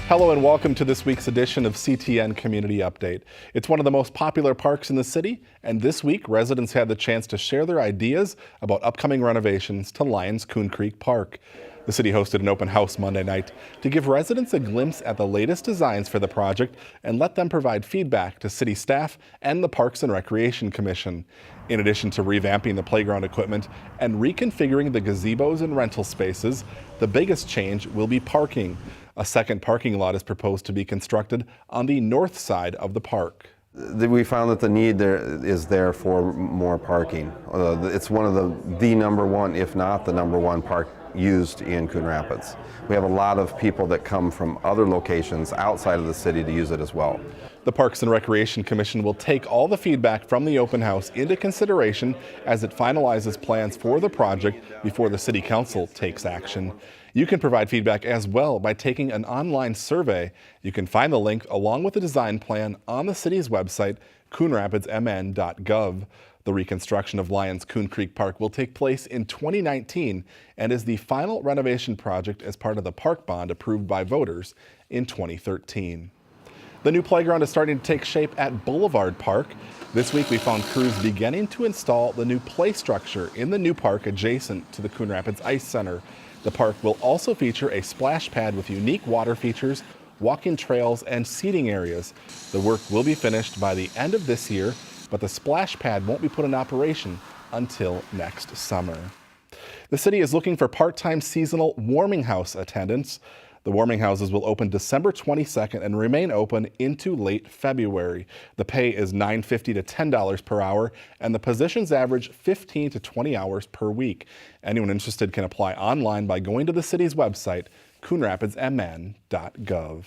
Hello and welcome to this week's edition of CTN Community Update. It's one of the most popular parks in the city, and this week residents had the chance to share their ideas about upcoming renovations to Lions Coon Creek Park. The city hosted an open house Monday night to give residents a glimpse at the latest designs for the project and let them provide feedback to city staff and the Parks and Recreation Commission. In addition to revamping the playground equipment and reconfiguring the gazebos and rental spaces, the biggest change will be parking. A second parking lot is proposed to be constructed on the north side of the park. We found that the need there is there for more parking. It's one of the number one, if not the number one park used in Coon Rapids. We have a lot of people that come from other locations outside of the city to use it as well. The Parks and Recreation Commission will take all the feedback from the open house into consideration as it finalizes plans for the project before the City Council takes action. You can provide feedback as well by taking an online survey. You can find the link along with the design plan on the city's website, coonrapidsmn.gov. The reconstruction of Lions Coon Creek Park will take place in 2019 and is the final renovation project as part of the park bond approved by voters in 2013. The new playground is starting to take shape at Boulevard Park. This week we found crews beginning to install the new play structure in the new park adjacent to the Coon Rapids Ice Center. The park will also feature a splash pad with unique water features, walking trails, and seating areas. The work will be finished by the end of this year, but the splash pad won't be put in operation until next summer. The city is looking for part-time seasonal warming house attendants. The warming houses will open December 22nd and remain open into late February. The pay is $9.50 to $10 per hour, and the positions average 15 to 20 hours per week. Anyone interested can apply online by going to the city's website, coonrapidsmn.gov.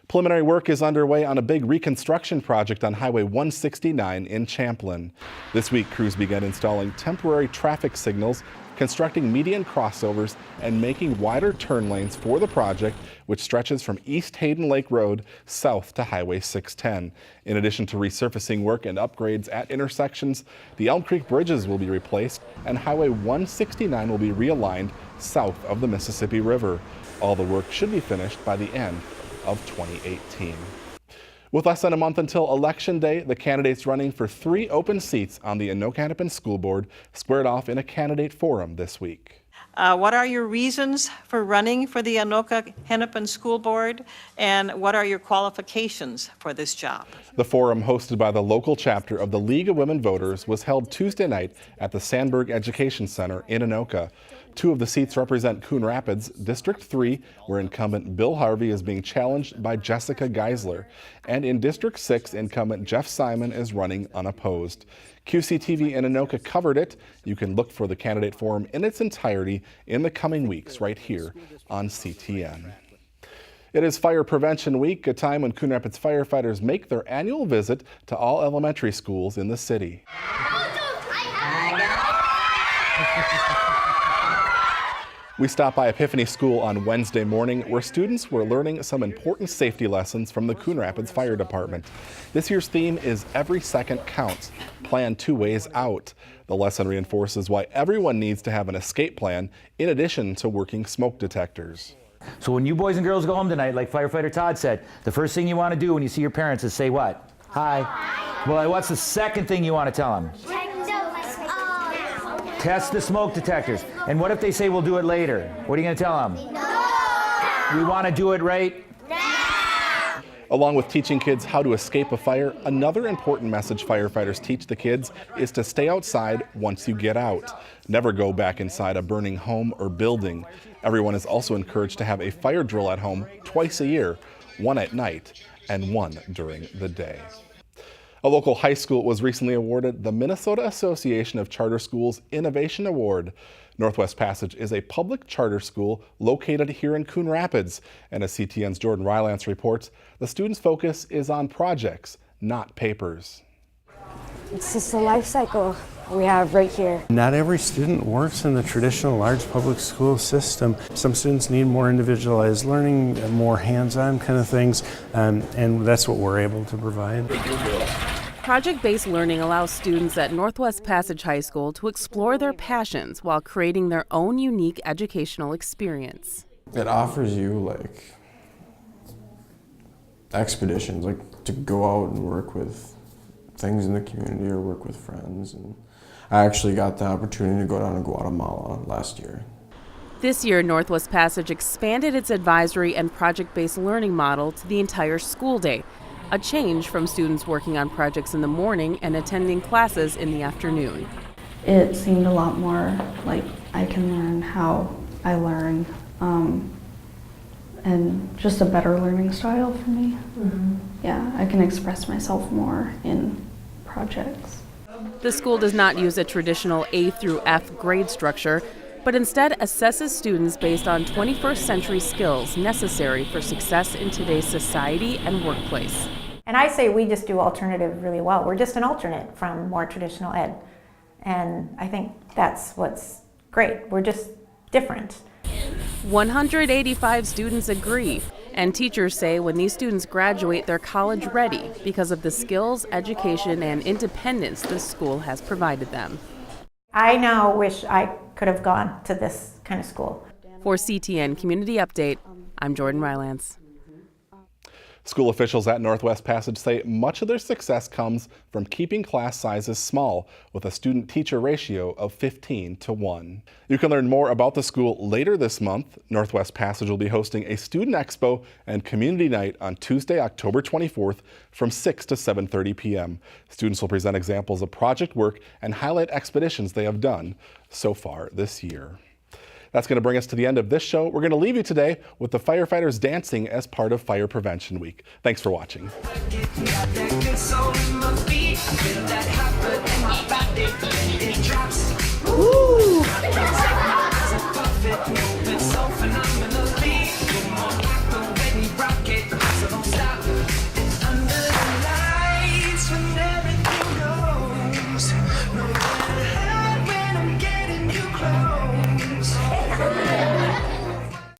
Preliminary work is underway on a big reconstruction project on Highway 169 in Champlin. This week, crews began installing temporary traffic signals, constructing median crossovers, and making wider turn lanes for the project, which stretches from East Hayden Lake Road south to Highway 610. In addition to resurfacing work and upgrades at intersections, the Elm Creek bridges will be replaced and Highway 169 will be realigned south of the Mississippi River. All the work should be finished by the end of 2018. With less than a month until Election Day, the candidates running for 3 open seats on the Anoka-Hennepin School Board squared off in a candidate forum this week. What are your reasons for running for the Anoka-Hennepin School Board, and what are your qualifications for this job? The forum, hosted by the local chapter of the League of Women Voters, was held Tuesday night at the Sandberg Education Center in Anoka. 2 of the seats represent Coon Rapids, District 3, where incumbent Bill Harvey is being challenged by Jessica Geisler, and in District 6, incumbent Jeff Simon is running unopposed. QCTV in Anoka covered it. You can look for the candidate forum in its entirety in the coming weeks right here on CTN. It is Fire Prevention Week, a time when Coon Rapids firefighters make their annual visit to all elementary schools in the city. We stopped by Epiphany School on Wednesday morning, where students were learning some important safety lessons from the Coon Rapids Fire Department. This year's theme is Every Second Counts, Plan 2 Ways Out. The lesson reinforces why everyone needs to have an escape plan in addition to working smoke detectors. So when you boys and girls go home tonight, like firefighter Todd said, the first thing you want to do when you see your parents is say what? Hi. Well, what's the second thing you want to tell them? Test the smoke detectors. And what if they say we'll do it later? What are you going to tell them? No! We want to do it right now. Along with teaching kids how to escape a fire, another important message firefighters teach the kids is to stay outside once you get out. Never go back inside a burning home or building. Everyone is also encouraged to have a fire drill at home twice a year, one at night and one during the day. A local high school was recently awarded the Minnesota Association of Charter Schools Innovation Award. Northwest Passage is a public charter school located here in Coon Rapids, and as CTN's Jordan Rylance reports, the students' focus is on projects, not papers. It's just a life cycle we have right here. Not every student works in the traditional large public school system. Some students need more individualized learning, more hands-on kind of things, and that's what we're able to provide. Project-based learning allows students at Northwest Passage High School to explore their passions while creating their own unique educational experience. It offers you expeditions, like to go out and work with things in the community or work with friends. And I actually got the opportunity to go down to Guatemala last year. This year, Northwest Passage expanded its advisory and project-based learning model to the entire school day, a change from students working on projects in the morning and attending classes in the afternoon. It seemed a lot more like I can learn how I learn, and just a better learning style for me. Yeah, I can express myself more in projects. The school does not use a traditional A through F grade structure, but instead assesses students based on 21st century skills necessary for success in today's society and workplace. And I say we just do alternative really well. We're just an alternate from more traditional ed. And I think that's what's great. We're just different. 185 students agree, and teachers say when these students graduate, they're college ready because of the skills, education, and independence this school has provided them. I now wish I could have gone to this kind of school. For CTN Community Update, I'm Jordan Rylance. School officials at Northwest Passage say much of their success comes from keeping class sizes small with a student-teacher ratio of 15:1. You can learn more about the school later this month. Northwest Passage will be hosting a student expo and community night on Tuesday, October 24th from 6 to 7:30 p.m. Students will present examples of project work and highlight expeditions they have done so far this year. That's going to bring us to the end of this show. We're going to leave you today with the firefighters dancing as part of Fire Prevention Week. Thanks for watching.